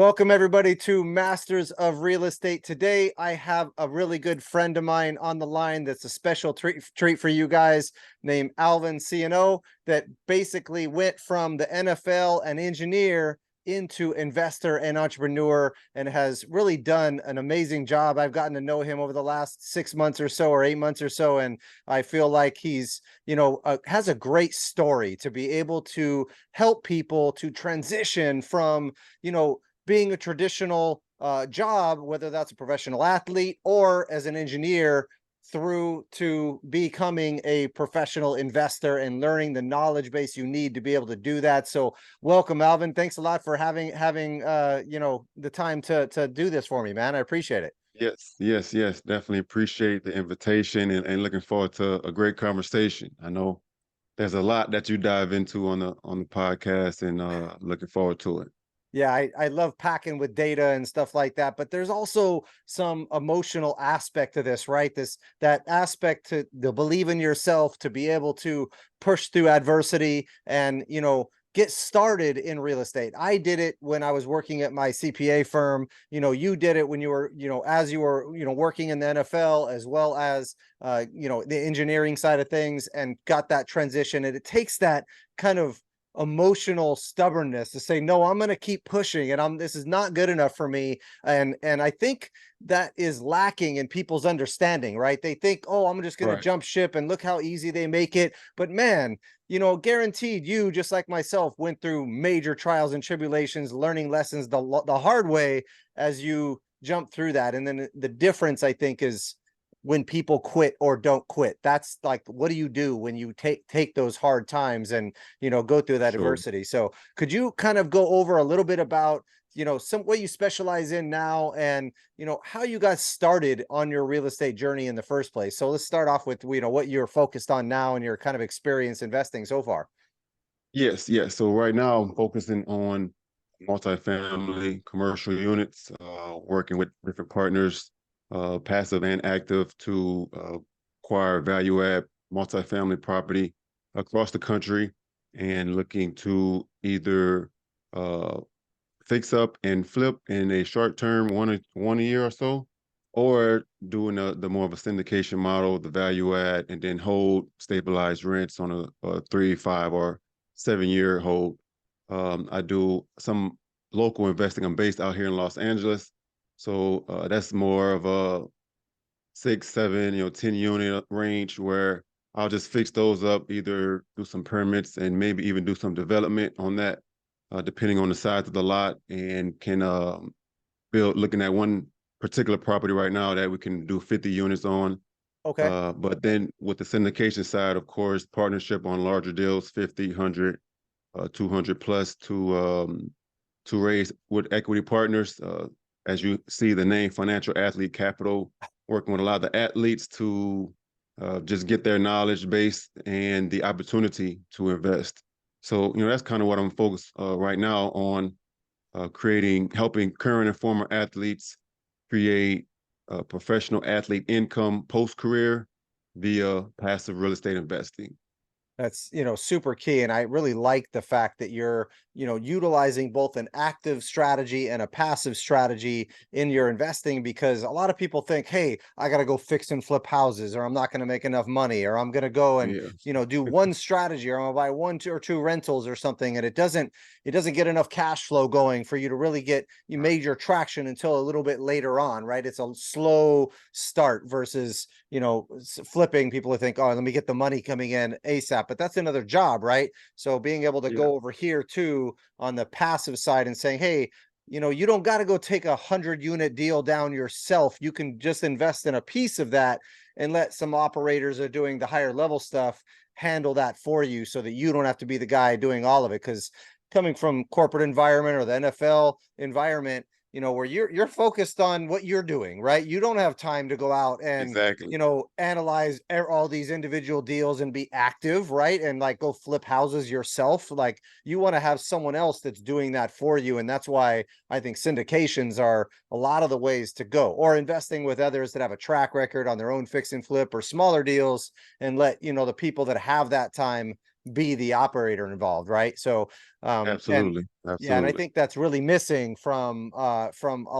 Welcome everybody to Masters of Real Estate. Today, I have a really good friend of mine on the line that's a special treat for you guys named Alvin CNO that basically went from the NFL and engineer into investor and entrepreneur and has really done an amazing job. I've gotten to know him over the last 6 months or so, or 8 months or so, and I feel like he's, has a great story to be able to help people to transition from, being a traditional job, whether that's a professional athlete or as an engineer, through to becoming a professional investor and learning the knowledge base you need to be able to do that. So welcome, Alvin. Thanks a lot for having the time to do this for me, man. I appreciate it. Yes. Definitely appreciate the invitation and looking forward to a great conversation. I know there's a lot that you dive into on the podcast, and looking forward to it. Yeah, I love packing with data and stuff like that, but there's also some emotional aspect to this, right? That aspect to the believe in yourself, to be able to push through adversity and, get started in real estate. I did it when I was working at my CPA firm. You did it when you were, as you were, working in the NFL, as well as, the engineering side of things, and got that transition. And it takes that kind of emotional stubbornness to say, no, I'm going to keep pushing, and this is not good enough for me. And I think that is lacking in people's understanding, right? They think, oh, I'm just going to jump ship and look how easy they make it. But man, guaranteed, you, just like myself, went through major trials and tribulations, learning lessons the hard way as you jump through that. And then the difference, I think, is when people quit or don't quit. That's like, what do you do when you take those hard times and, go through that adversity? So could you kind of go over a little bit about, what you specialize in now, and, how you got started on your real estate journey in the first place? So let's start off with, what you're focused on now and your kind of experience investing so far. Yes. So right now I'm focusing on multifamily commercial units, working with different partners, passive and active, to acquire value add multifamily property across the country, and looking to either fix up and flip in a short term, one a year or so, or doing the more of a syndication model, the value add, and then hold stabilized rents on a 3, 5, or 7 year hold. I do some local investing. I'm based out here in Los Angeles, so that's more of a 6, 7, 10 unit range, where I'll just fix those up, either do some permits and maybe even do some development on that, depending on the size of the lot, and can build. Looking at one particular property right now that we can do 50 units on. Okay. But then with the syndication side, of course, partnership on larger deals, 50, 100, 200 plus, to raise with equity partners. As you see the name, Financial Athlete Capital, working with a lot of the athletes to just get their knowledge base and the opportunity to invest. So, that's kind of what I'm focused right now on, helping current and former athletes create professional athlete income post-career via passive real estate investing. That's, super key. And I really like the fact that you're, utilizing both an active strategy and a passive strategy in your investing, because a lot of people think, hey, I got to go fix and flip houses, or I'm not going to make enough money, or I'm going to go and, do one strategy, or I'm going to buy 1, 2, or 2 rentals or something. And it doesn't get enough cash flow going for you to really get major traction until a little bit later on, right? It's a slow start versus, flipping. People would think, oh, let me get the money coming in ASAP, but that's another job, right? So being able to go over here too on the passive side and saying, hey, you don't got to go take 100-unit deal down yourself. You can just invest in a piece of that and let some operators that are doing the higher level stuff handle that for you, so that you don't have to be the guy doing all of it. Because coming from corporate environment or the NFL environment, where you're focused on what you're doing, right? You don't have time to go out and, Exactly. analyze all these individual deals and be active, right? And like go flip houses yourself. Like, you want to have someone else that's doing that for you. And that's why I think syndications are a lot of the ways to go, or investing with others that have a track record on their own fix and flip or smaller deals, and let, the people that have that time be the operator involved, right? So and Absolutely. yeah, and I Absolutely. think that's really missing from a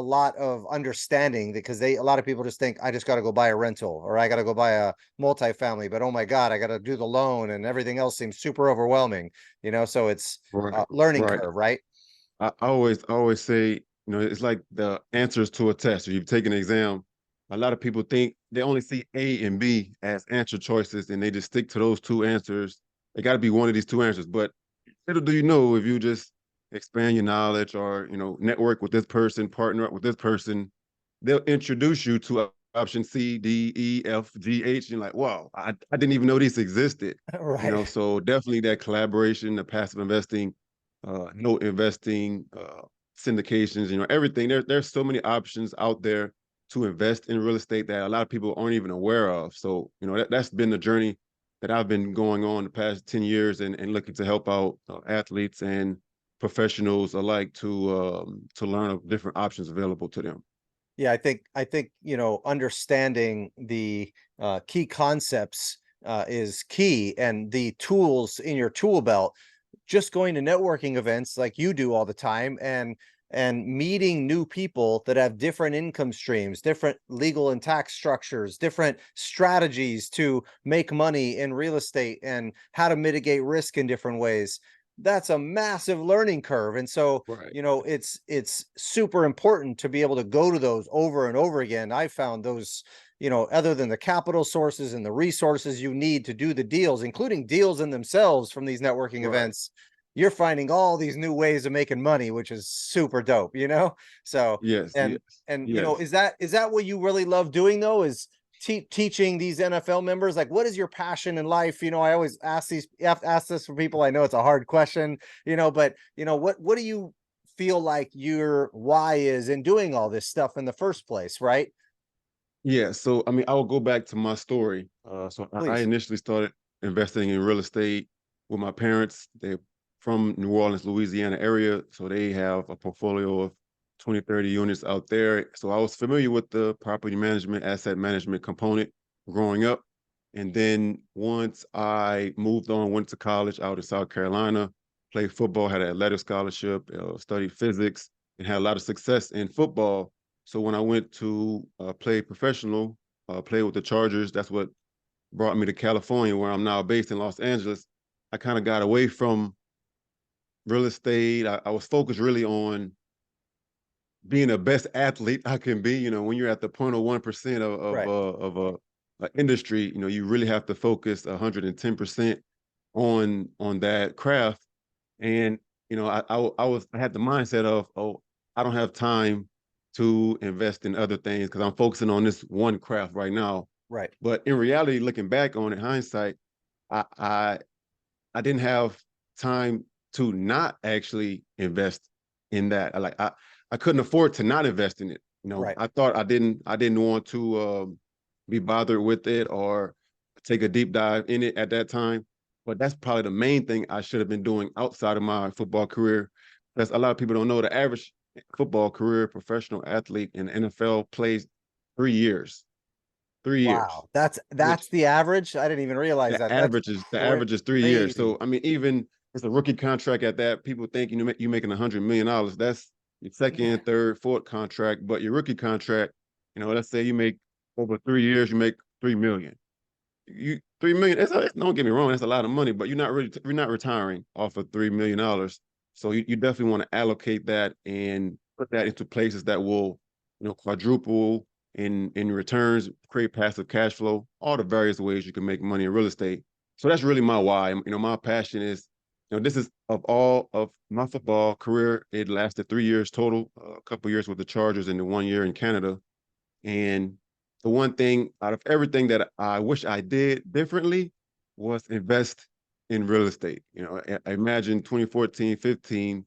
lot of understanding, because a lot of people just think I just got to go buy a rental, or I got to go buy a multifamily, but oh my God, I got to do the loan and everything else seems super overwhelming, so it's Right. learning Right. curve, right? I always say, it's like the answers to a test. If you take an exam, a lot of people think they only see A and B as answer choices, and they just stick to those two answers. It got to be one of these two answers. But little do you know, if you just expand your knowledge, or network with this person, partner up with this person, they'll introduce you to option C, D, E, F, G, H. You're like, wow, I didn't even know these existed. Right. So definitely that collaboration, the passive investing, note investing, syndications, everything. There's so many options out there to invest in real estate that a lot of people aren't even aware of. So, that's been the journey that I've been going on the past 10 years, and looking to help out athletes and professionals alike to learn of different options available to them. Yeah, I think understanding the key concepts is key, and the tools in your tool belt. Just going to networking events like you do all the time, and meeting new people that have different income streams, different legal and tax structures, different strategies to make money in real estate, and how to mitigate risk in different ways. That's a massive learning curve. And so, Right. it's super important to be able to go to those over and over again. I found those, other than the capital sources and the resources you need to do the deals, including deals in themselves from these networking Right. events, you're finding all these new ways of making money, which is super dope. So, Yes. and Yes. Yes. is that what you really love doing, though, is teaching these NFL members? Like, what is your passion in life? I always ask this for people. I know it's a hard question, but what do you feel like your why is in doing all this stuff in the first place, right? Yeah. So, I mean, I will go back to my story. So I Please. initially started investing in real estate with my parents. They're from New Orleans, Louisiana area. So they have a portfolio of 20, 30 units out there. So I was familiar with the property management, asset management component growing up. And then once I moved on, went to college out in South Carolina, played football, had an athletic scholarship, studied physics, and had a lot of success in football. So when I went to play professional, play with the Chargers, that's what brought me to California, where I'm now based in Los Angeles. I kind of got away from real estate. I was focused really on being the best athlete I can be. When you're at the 0.01% Right. of a industry, you really have to focus 110% on that craft. And I had the mindset of, oh, I don't have time to invest in other things because I'm focusing on this one craft right now. Right. But in reality, looking back on it, hindsight, I I, I didn't have time to not actually invest in that. I couldn't afford to not invest in it. Right. I thought I didn't want to be bothered with it or take a deep dive in it at that time. But that's probably the main thing I should have been doing outside of my football career. Because a lot of people don't know the average football career professional athlete in the NFL plays 3 years. 3 years, Wow, that's which the average. I didn't even realize the that. That's average is the average is 3 years. crazy. So I mean, even it's a rookie contract at that. People think you making $100 million. That's your Yeah. second, third, fourth contract. But your rookie contract, let's say you make over 3 years, you make 3 million. You 3 million. Don't get me wrong, that's a lot of money. But you're not retiring off of $3 million. So you definitely want to allocate that and put that into places that will, quadruple in returns, create passive cash flow, all the various ways you can make money in real estate. So that's really my why. My passion is, this is of all of my football career. It lasted 3 years total, a couple years with the Chargers and the 1 year in Canada. And the one thing out of everything that I wish I did differently was invest in real estate. I imagine 2014, 15 Right.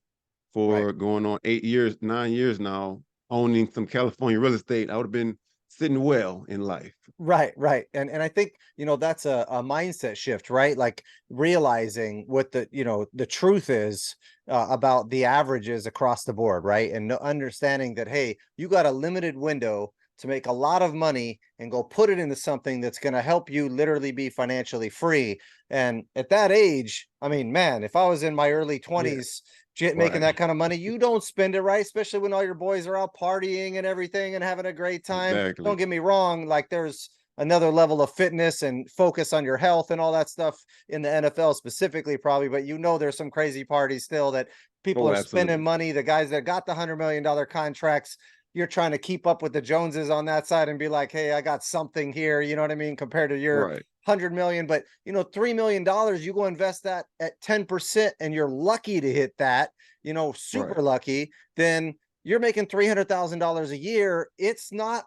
for going on 8 years, 9 years now, owning some California real estate. I would have been sitting well in life. Right, right. And I think, that's a mindset shift, right? Like realizing what the truth is about the averages across the board, right? And understanding that, hey, you got a limited window to make a lot of money and go put it into something that's going to help you literally be financially free. And at that age, I mean, man, if I was in my early Yeah, 20s making right, that kind of money, you don't spend it, right? Especially when all your boys are out partying and everything and having a great time. Don't exactly. get me wrong, like there's another level of fitness and focus on your health and all that stuff in the NFL specifically, probably, but there's some crazy parties still that people Oh, are spending absolutely. money. The guys that got the $100 million contracts, you're trying to keep up with the Joneses on that side and be like, hey, I got something here. You know what I mean? Compared to your Right, 100 million, but $3 million, you go invest that at 10% and you're lucky to hit that, right, super lucky, then you're making $300,000 a year. It's not,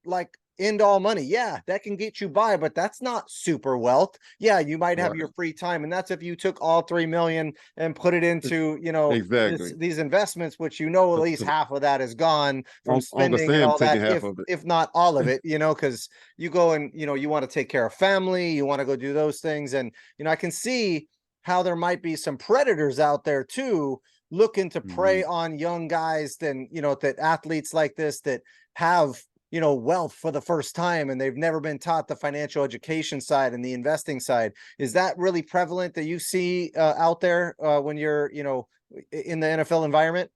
like end all money. Yeah, that can get you by, but that's not super wealth. Yeah, you might have your right. free time, and that's if you took all 3 million and put it into, Exactly. these investments, which at least Because half of that is gone from Uncle spending and Sam all that, taking half of it. if not all of it, because you go and you want to take care of family, you want to go do those things, and I can see how there might be some predators out there too looking to prey Mhm. on young guys, then that athletes like this that have wealth for the first time and they've never been taught the financial education side and the investing side. Is that really prevalent that you see out there when you're in the NFL environment?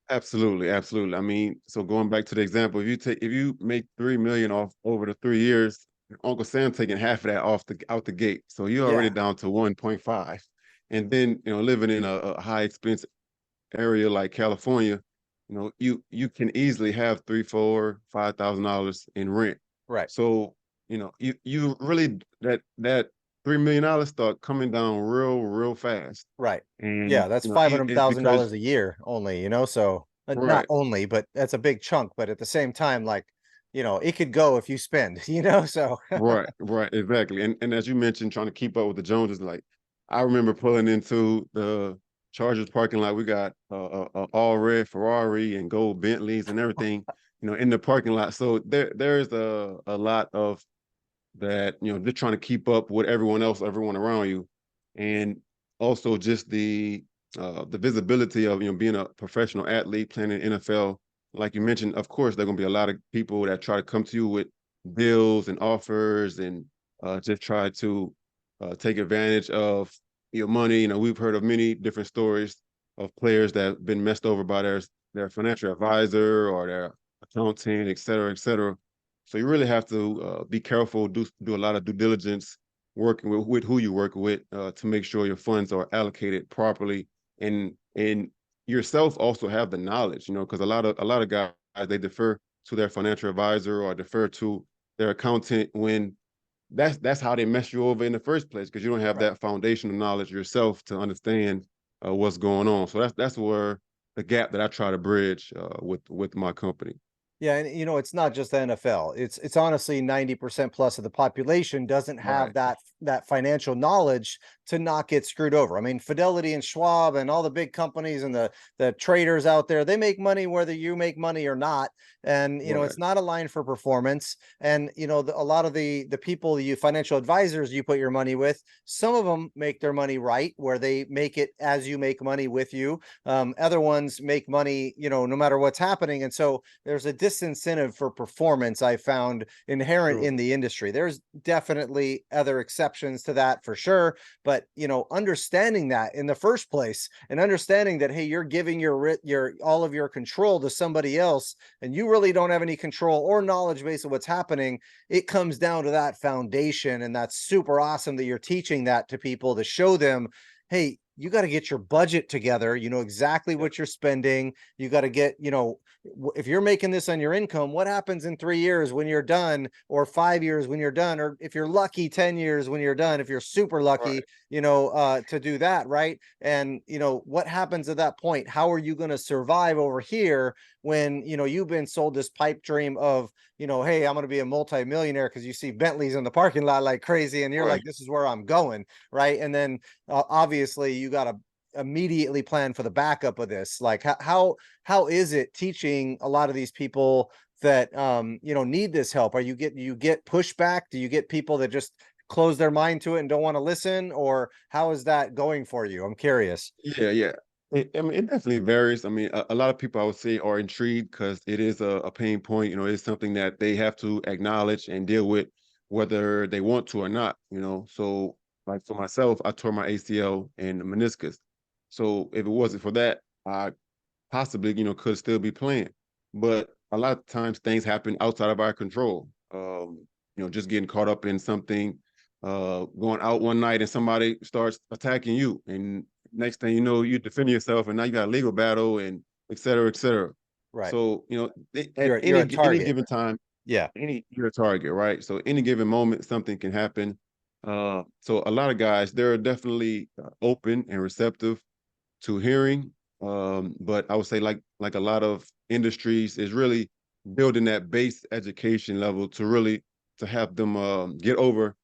Absolutely, absolutely. I mean, so going back to the example, if you make 3 million off over the 3 years, Uncle Sam taking half of that off the out the gate. So you're already Yeah, down to 1.5. And then, living in a high expense area like California, you can easily have three, four, $5,000 in rent. right, So, you really that $3 million start coming down real, real fast. right. And Yeah, that's five hundred it's thousand because dollars a year only, so not right, only, but that's a big chunk. But at the same time, like, it could go if you spend, so right, right, exactly. And as you mentioned, trying to keep up with the Joneses, like I remember pulling into the Chargers parking lot. We got a all red Ferrari and gold Bentleys and everything, in the parking lot. So there's a lot of that, they're trying to keep up with everyone around you, and also just the visibility of being a professional athlete playing in NFL. Like you mentioned, of course, there are gonna be a lot of people that try to come to you with deals and offers and just try to take advantage of your money. We've heard of many different stories of players that have been messed over by their financial advisor or their accountant, et cetera, et cetera. So you really have to be careful, do a lot of due diligence, working with who you work with to make sure your funds are allocated properly, and yourself also have the knowledge, because a lot of guys, they defer to their financial advisor or defer to their accountant when that's how they mess you over in the first place, because you don't have right. that foundational knowledge yourself to understand what's going on. So that's where the gap that I try to bridge with my company. Yeah, and it's not just the NFL. It's honestly 90% plus of the population doesn't have Right. that financial knowledge to not get screwed over. I mean, Fidelity and Schwab and all the big companies and the traders out there, they make money whether you make money or not. And Right. it's not aligned for performance. And a lot of the people, you financial advisors you put your money with, some of them make their money right where they make it as you make money with you. Other ones make money, no matter what's happening. And so there's a disincentive for performance I found inherent True. in the industry. There's definitely other exceptions to that for sure, but understanding that in the first place and understanding that, hey, you're giving your all of your control to somebody else and you really don't have any control or knowledge base of what's happening. It comes down to that foundation, and that's super awesome that you're teaching that to people to show them, hey, you got to get your budget together. You know exactly Yeah. what you're spending. You got to get, if you're making this on your income, what happens in 3 years when you're done, or 5 years when you're done, or if you're lucky, 10 years when you're done, if you're super lucky, Right. to do that, right? And what happens at that point? How are you going to survive over here when you've been sold this pipe dream of, hey, I'm going to be a multimillionaire because you see Bentleys in the parking lot like crazy, and you're Right. like, this is where I'm going, right? And then obviously you got to immediately plan for the backup of this. Like how is it teaching a lot of these people that need this help? You get pushback? Do you get people that just close their mind to it and don't want to listen, or how is that going for you? I'm curious. Yeah, yeah. I mean, it definitely varies. I mean, a lot of people I would say are intrigued because it is a pain point. You know, it's something that they have to acknowledge and deal with, whether they want to or not. You know, so like for myself, I tore my ACL and the meniscus. So if it wasn't for that, I possibly, could still be playing. But a lot of times things happen outside of our control. Just getting caught up in something, going out one night and somebody starts attacking you, and next thing you know, you defend yourself, and now you got a legal battle, and et cetera, et cetera. Right. So, at You're a any target. given time, Yeah. you're a target, right? So any given moment, something can happen. So a lot of guys, they're definitely open and receptive to hearing. But I would say like a lot of industries is really building that base education level to really to have them get over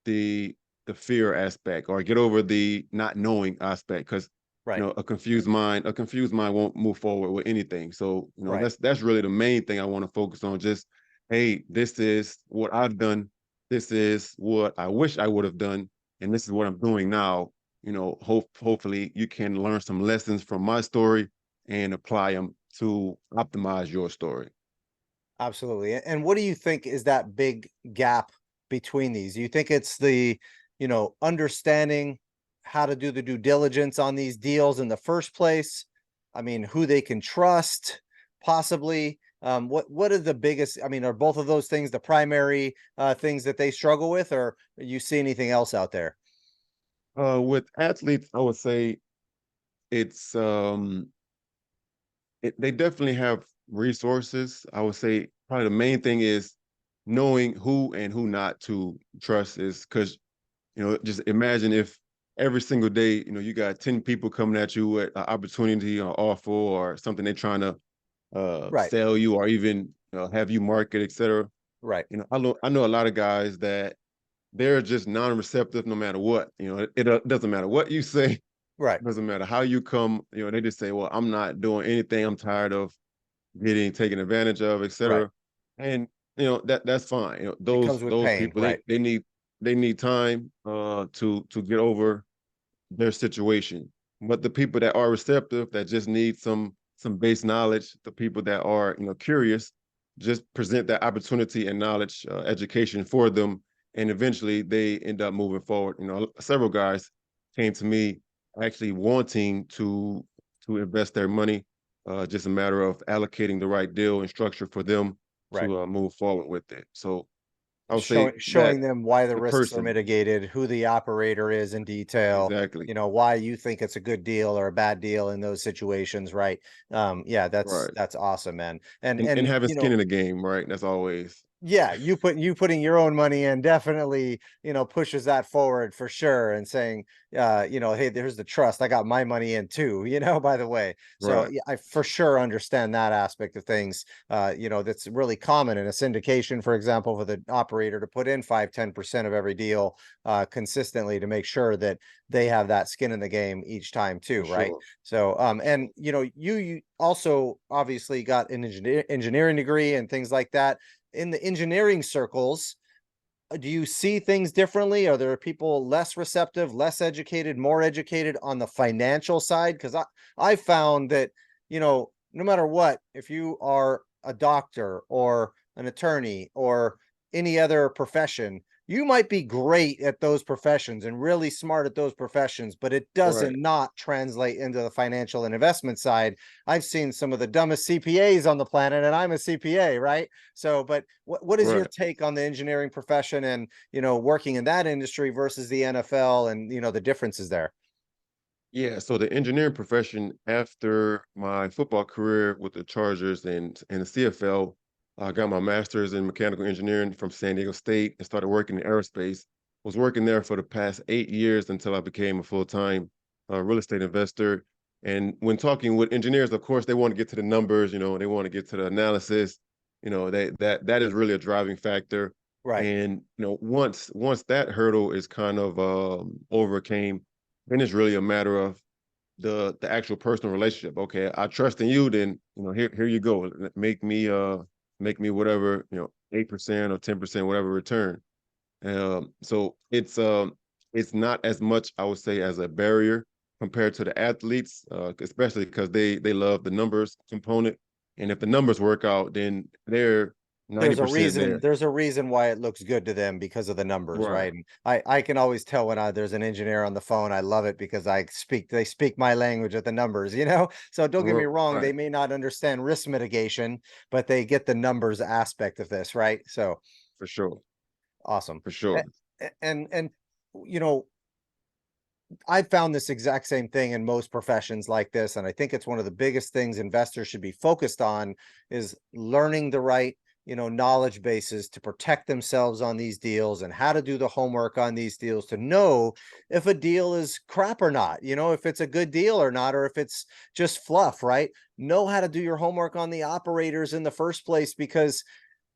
the the fear aspect or get over the not knowing aspect because Right. a confused mind won't move forward with anything. So Right. that's really the main thing I want to focus on. Just hey, this is what I've done. This is what I wish I would have done, and this is what I'm doing now. Hopefully you can learn some lessons from my story and apply them to optimize your story. Absolutely. And what do you think is that big gap between these? Do you think it's the, understanding how to do the due diligence on these deals in the first place? I mean, who they can trust, possibly. What are the biggest? I mean, are both of those things the primary things that they struggle with, or you see anything else out there? With athletes, I would say it's they definitely have resources. I would say probably the main thing is knowing who and who not to trust is because just imagine if every single day, you got 10 people coming at you with an opportunity or offer or something they're trying to Right. sell you or even have you market, etc. Right. I know a lot of guys that they're just non-receptive no matter what. It doesn't matter what you say, Right. doesn't matter how you come. They just say, "Well, I'm not doing anything. I'm tired of getting taken advantage of, Right. etc." And that's fine. It Those comes with those pain. people Right. they need time to get over their situation. But the people that are receptive, that just need some base knowledge, the people that are curious, just present that opportunity and knowledge, education for them, and eventually they end up moving forward. Several guys came to me actually wanting to invest their money, just a matter of allocating the right deal and structure for them Right. to move forward with it. So I would say Showing that them why the the risks are person mitigated, who the operator is in detail, exactly why you think it's a good deal or a bad deal in those situations, right? Yeah, that's right. that's awesome, man. And And and having skin in the game, right? That's always yeah, you putting your own money in definitely, pushes that forward for sure and saying, hey, there's the trust. I got my money in too, by the way. So right, yeah, I for sure understand that aspect of things. That's really common in a syndication, for example, for the operator to put in 5-10% of every deal consistently to make sure that they have that skin in the game each time for too, right? sure, So for and sure. you also obviously got an engineering degree and things like that in the engineering circles. Do you see things differently? Are there people less receptive, less educated, more educated on the financial side? Because I found that, no matter what, if you are a doctor or an attorney or any other profession, you might be great at those professions and really smart at those professions, but it Right, doesn't not translate into the financial and investment side. I've seen some of the dumbest CPAs on the planet, and I'm a CPA, right? So, but what is your right. take on the engineering profession and working in that industry versus the NFL and the differences there? Yeah, so the engineering profession after my football career with the Chargers and the CFL, I got my master's in mechanical engineering from San Diego State and started working in aerospace. Was working there for the past 8 years until I became a full-time real estate investor. And when talking with engineers, of course, they want to get to the numbers, they want to get to the analysis, that is really a driving factor. Right. And once that hurdle is kind of overcame, then it's really a matter of the actual personal relationship. Okay, I trust in you, then here you go. Make me whatever, 8% or 10%, whatever return. So it's not as much, I would say, as a barrier. compared to the athletes, especially because they love the numbers component. And if the numbers work out, then they're 90% there. There's a reason why it looks good to them because of the numbers, Right. right? And I can always tell when there's an engineer on the phone. I love it because they speak my language at the numbers, you know. So don't get me wrong, Right. they may not understand risk mitigation, but they get the numbers aspect of this, right? So For sure. awesome. For sure. And you know, I found this exact same thing in most professions like this, and I think it's one of the biggest things investors should be focused on is learning the right, knowledge bases to protect themselves on these deals and how to do the homework on these deals to know if a deal is crap or not, if it's a good deal or not, or if it's just fluff, right? Know how to do your homework on the operators in the first place because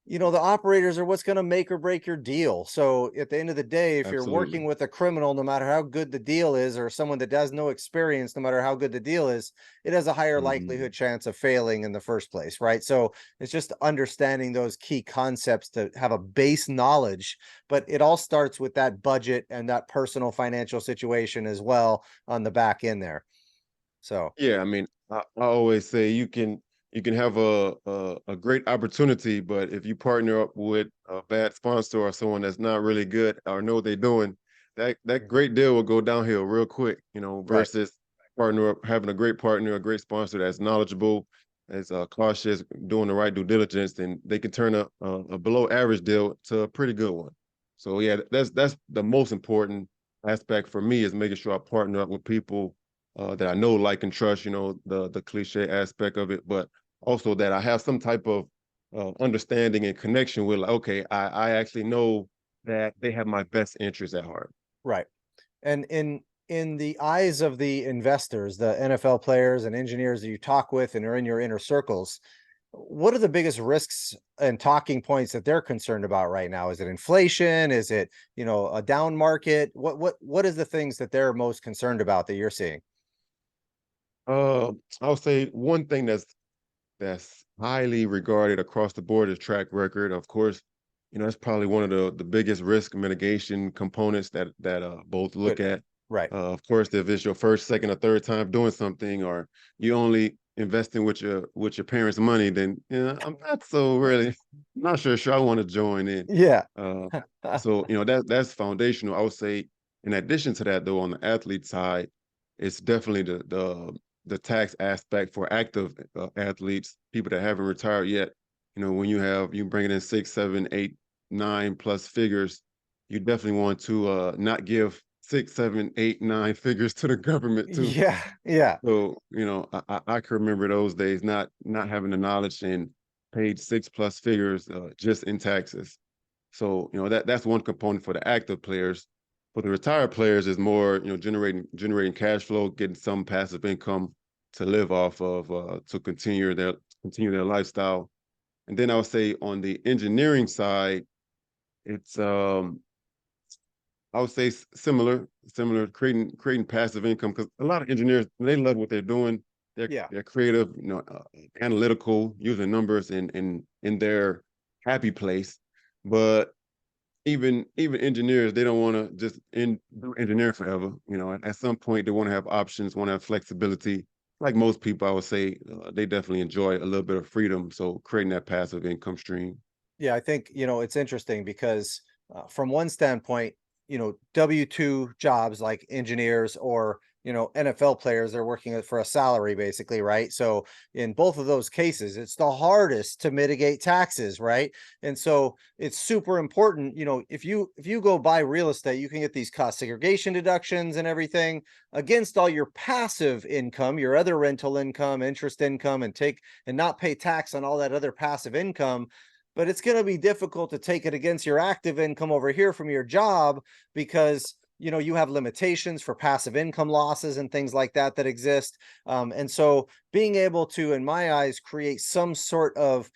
the operators are what's going to make or break your deal. So at the end of the day, if you're working Absolutely. with a criminal, no matter how good the deal is, or someone that has no experience, no matter how good the deal is, it has a higher Mhm. likelihood chance of failing in the first place, right? So it's just understanding those key concepts to have a base knowledge, but it all starts with that budget and that personal financial situation as well on the back end there. So Yeah, I mean, I always say you can have a great opportunity, but if you partner up with a bad sponsor or someone that's not really good or know what they're doing, that great deal will go downhill real quick, right. versus partner up having a great partner, a great sponsor that's knowledgeable, that's cautious, doing the right due diligence, then they can turn a below average deal to a pretty good one. So yeah, that's the most important aspect for me is making sure I partner up with people that I know, like, and trust, the cliche aspect of it, but also that I have some type of understanding and connection with, like, okay, I actually know that they have my best interest at heart. Right. And in the eyes of the investors, the NFL players and engineers that you talk with and are in your inner circles, what are the biggest risks and talking points that they're concerned about right now? Is it inflation? Is it, a down market? What is the things that they're most concerned about that you're seeing? I would say one thing that's highly regarded across the board is track record. Of course, that's probably one of the biggest risk mitigation components that both look Good. at. Right. Of course, if it's your first, second, or third time doing something, or you only investing with your parents' money, then I'm not so really not sure I want to join in. Yeah. Uh, so that's foundational. I would say, in addition to that, though, on the athlete side, it's definitely the tax aspect for active athletes, people that haven't retired yet. When you bring it in 6, 7, 8, 9 plus figures, you definitely want to not give 6, 7, 8, 9 figures to the government too. Yeah. Yeah. So I can remember those days not having the knowledge and paid 6 plus figures just in taxes. So that's one component for the active players. For the retired players, is more generating cash flow, getting some passive income to live off of to continue their lifestyle. And then I would say on the engineering side, it's I would say similar creating passive income because a lot of engineers they love what they're doing. Yeah. They're creative, analytical, using numbers in their happy place, but even engineers they don't want to just do engineering forever. At some point they want to have options, want to have flexibility. Like most people, I would say they definitely enjoy a little bit of freedom. So creating that passive income stream. Yeah, I think, it's interesting because from one standpoint, W-2 jobs like engineers or, NFL players, they're working for a salary basically, right? So in both of those cases, it's the hardest to mitigate taxes, right? And so it's super important, if you go buy real estate, you can get these cost segregation deductions and everything against all your passive income, your other rental income, interest income, and not pay tax on all that other passive income, but it's going to be difficult to take it against your active income over here from your job because you have limitations for passive income losses and things like that exist, and so being able to, in my eyes, create some sort of,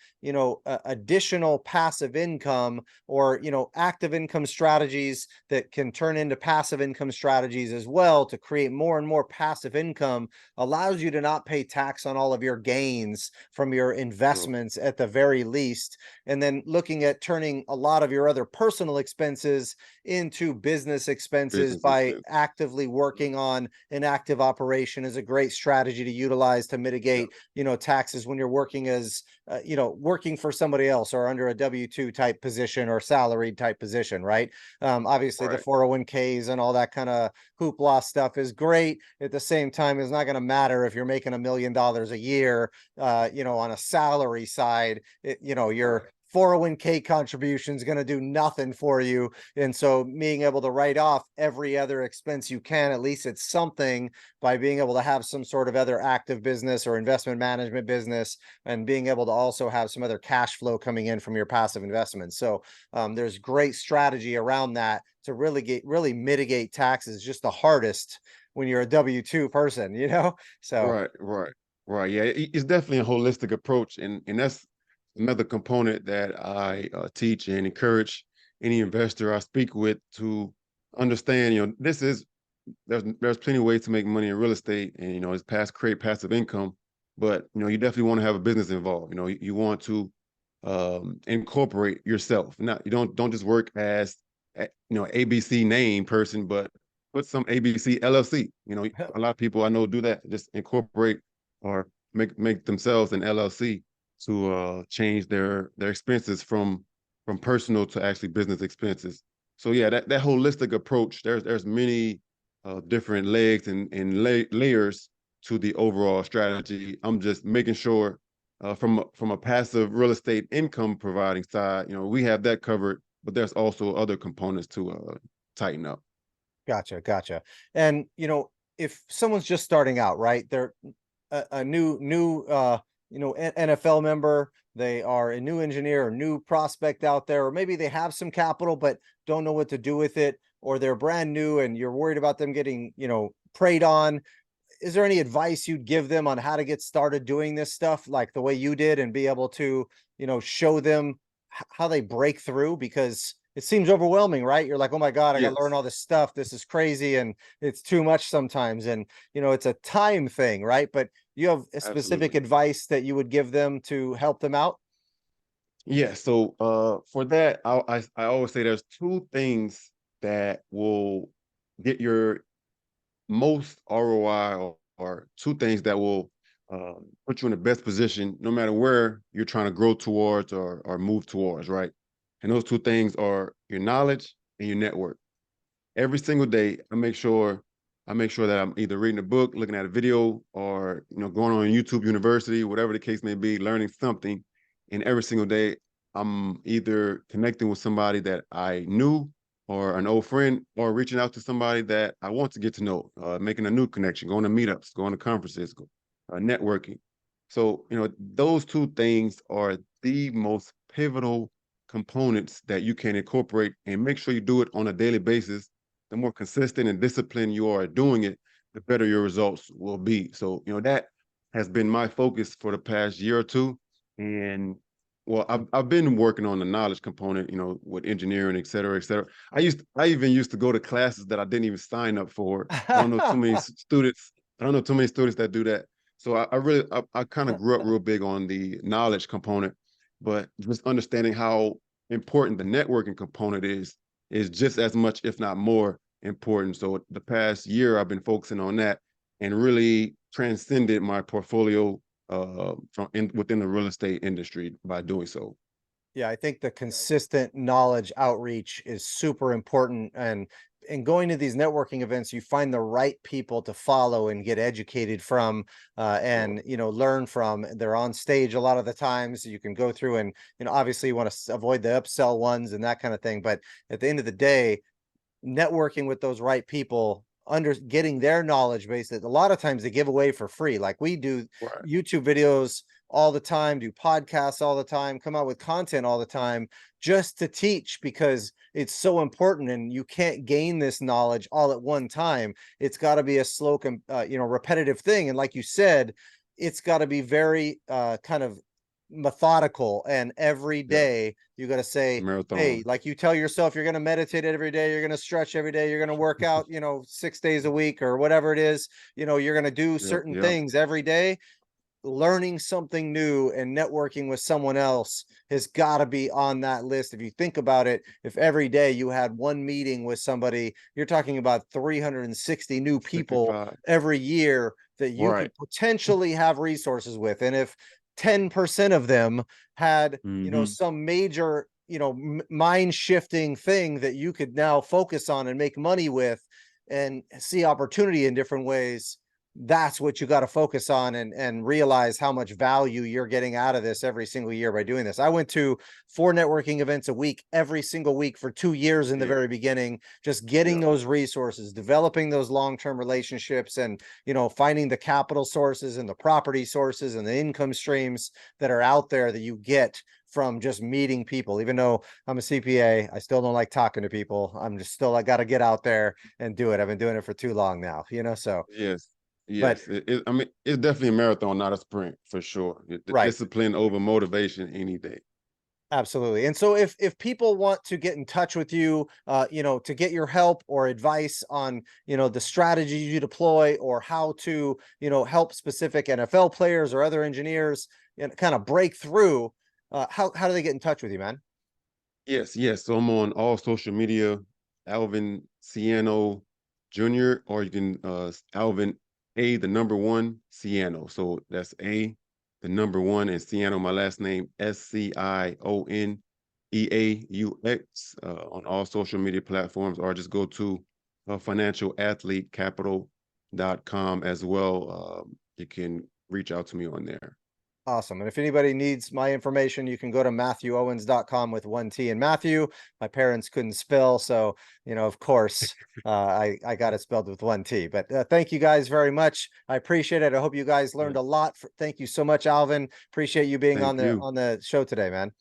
additional passive income, or, active income strategies that can turn into passive income strategies as well, to create more and more passive income, allows you to not pay tax on all of your gains from your Sure. investments at the very least. And then looking at turning a lot of your other personal expenses into business expenses Business by expense. actively Yep. working on an active operation is a great strategy to utilize to Yep. mitigate, taxes when you're working as, working for somebody else, or under a W-2 type position or salaried type position, right? Obviously the Right. 401ks and all that kind of hoopla stuff is great. At the same time, it's not going to matter if you're making $1 million a year, on a salary side. Your Right. 401k contribution is going to do nothing for you. And so being able to write off every other expense you can, at least it's something, by being able to have some sort of other active business or investment management business, and being able to also have some other cash flow coming in from your passive investments. So there's great strategy around that to really mitigate taxes. Just the hardest when you're a W-2 person, So Right. Right. Right. Yeah. It's definitely a holistic approach, and that's another component that I teach and encourage any investor I speak with to understand. This is there's plenty of ways to make money in real estate, and it's create passive income, but you definitely want to have a business involved. You want to incorporate yourself. Not you don't just work as ABC name person, but put some ABC LLC. A lot of people I know do that. Just incorporate or make themselves an LLC to change their expenses from personal to actually business expenses. So yeah, that holistic approach. There's many different legs and layers to the overall strategy. I'm just making sure from a passive real estate income providing side, we have that covered, but there's also other components to tighten up. gotcha. And if someone's just starting out, right? They're a new NFL member, they are a new engineer or new prospect out there, or maybe they have some capital but don't know what to do with it, or they're brand new and you're worried about them getting, preyed on. Is there any advice you'd give them on how to get started doing this stuff like the way you did, and be able to, show them how they break through? Because it seems overwhelming, right? You're like, oh my God, I got to learn Yes, all this stuff. This is crazy. And it's too much sometimes. And, it's a time thing, right? But you have a specific absolutely. advice that you would give them to help them out? Yeah. So for that, I always say there's two things that will get your most ROI, or two things that will put you in the best position no matter where you're trying to grow towards or move towards, right? And those two things are your knowledge and your network. Every single day, I make sure that I'm either reading a book, looking at a video, or going on YouTube University, whatever the case may be, learning something. And every single day, I'm either connecting with somebody that I knew, or an old friend, or reaching out to somebody that I want to get to know, making a new connection, going to meetups, going to conferences, networking. So, those two things are the most pivotal components that you can incorporate, and make sure you do it on a daily basis. The more consistent and disciplined you are doing it, the better your results will be. So, that has been my focus for the past year or two. And well, I've been working on the knowledge component, with engineering, et cetera, et cetera. I even used to go to classes that I didn't even sign up for. I don't know too many students. I don't know too many students that do that. So I kind of grew up real big on the knowledge component, but just understanding how important the networking component is just as much, if not more important. So the past year, I've been focusing on that and really transcended my portfolio within the real estate industry by doing so. Yeah, I think the consistent knowledge outreach is super important. And in going to these networking events, you find the right people to follow and get educated from, Sure. and learn from. They're on stage a lot of the times. You can go through and obviously you want to avoid the upsell ones and that kind of thing. But at the end of the day, networking with those right people, under getting their knowledge base that a lot of times they give away for free. Like we do Right. YouTube videos all the time, do podcasts all the time, come out with content all the time, just to teach, because it's so important. And you can't gain this knowledge all at one time. It's got to be a slow, repetitive thing. And like you said, it's got to be very kind of methodical, and every Yeah, day you got to say, hey, marathon. like you tell yourself you're going to meditate every day, you're going to stretch every day, you're going to work out, 6 days a week or whatever it is, you're going to do Yep, certain yep. things every day. Learning something new and networking with someone else has got to be on that list. If you think about it, if every day you had one meeting with somebody, you're talking about 360 new people 65. every year that you Right. could potentially have resources with. And if 10% of them had, Mm-hmm. some major, mind shifting thing that you could now focus on and make money with and see opportunity in different ways, that's what you got to focus on, and realize how much value you're getting out of this every single year by doing this. I went to 4 networking events a week every single week for 2 years in the Yeah, very beginning, just getting yeah. those resources, developing those long-term relationships, and finding the capital sources and the property sources and the income streams that are out there that you get from just meeting people. Even though I'm a CPA, I still don't like talking to people. I got to get out there and do it. I've been doing it for too long now, so. Yes, But yes. I mean, it's definitely a marathon, not a sprint, for sure. The right, discipline over motivation any day. absolutely. And so if people want to get in touch with you, to get your help or advice on, the strategies you deploy, or how to, help specific NFL players or other engineers and kind of break through, how do they get in touch with you, man? Yes, yes. So I'm on all social media, Alvin Ciano Jr., or you can Alvin A, the number one, Ciano. So that's A, the number one, and Ciano, my last name, SCIONEAUX, on all social media platforms, or just go to financialathletecapital.com as well. You can reach out to me on there. Awesome. And if anybody needs my information, you can go to MathewOwens.com with 1 T in Matthew. My parents couldn't spell, so of course, I got it spelled with 1 T. But thank you guys very much. I appreciate it. I hope you guys learned Yeah. a lot. Thank you so much, Alvin. Appreciate you being on Thank the you. on the show today, man.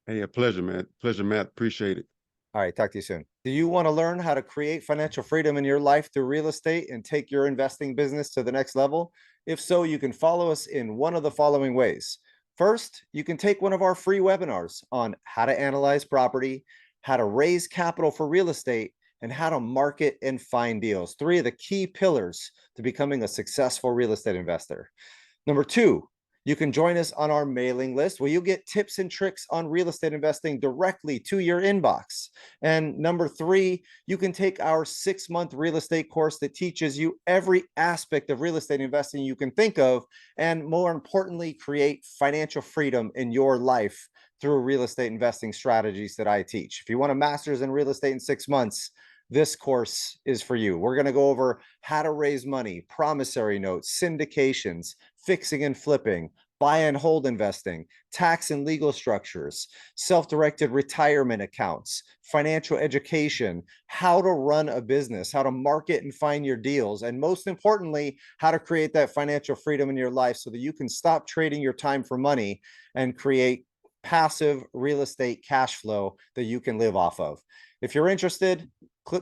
Hey, a pleasure, man. Pleasure, Matt. Appreciate it. All right, talk to you soon. Do you want to learn how to create financial freedom in your life through real estate and take your investing business to the next level? If so, you can follow us in one of the following ways. First, you can take one of our free webinars on how to analyze property, how to raise capital for real estate, and how to market and find deals. 3 of the key pillars to becoming a successful real estate investor. Number 2, you can join us on our mailing list where you'll get tips and tricks on real estate investing directly to your inbox. And number 3, you can take our 6-month real estate course that teaches you every aspect of real estate investing you can think of, and more importantly, create financial freedom in your life through real estate investing strategies that I teach. If you want a master's in real estate in 6 months, this course is for you. We're going to go over how to raise money, promissory notes, syndications, fixing and flipping, buy and hold investing, tax and legal structures, self-directed retirement accounts, financial education, how to run a business, how to market and find your deals, and most importantly, how to create that financial freedom in your life so that you can stop trading your time for money and create passive real estate cash flow that you can live off of. If you're interested,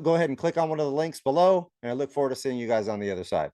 go ahead and click on one of the links below, and I look forward to seeing you guys on the other side.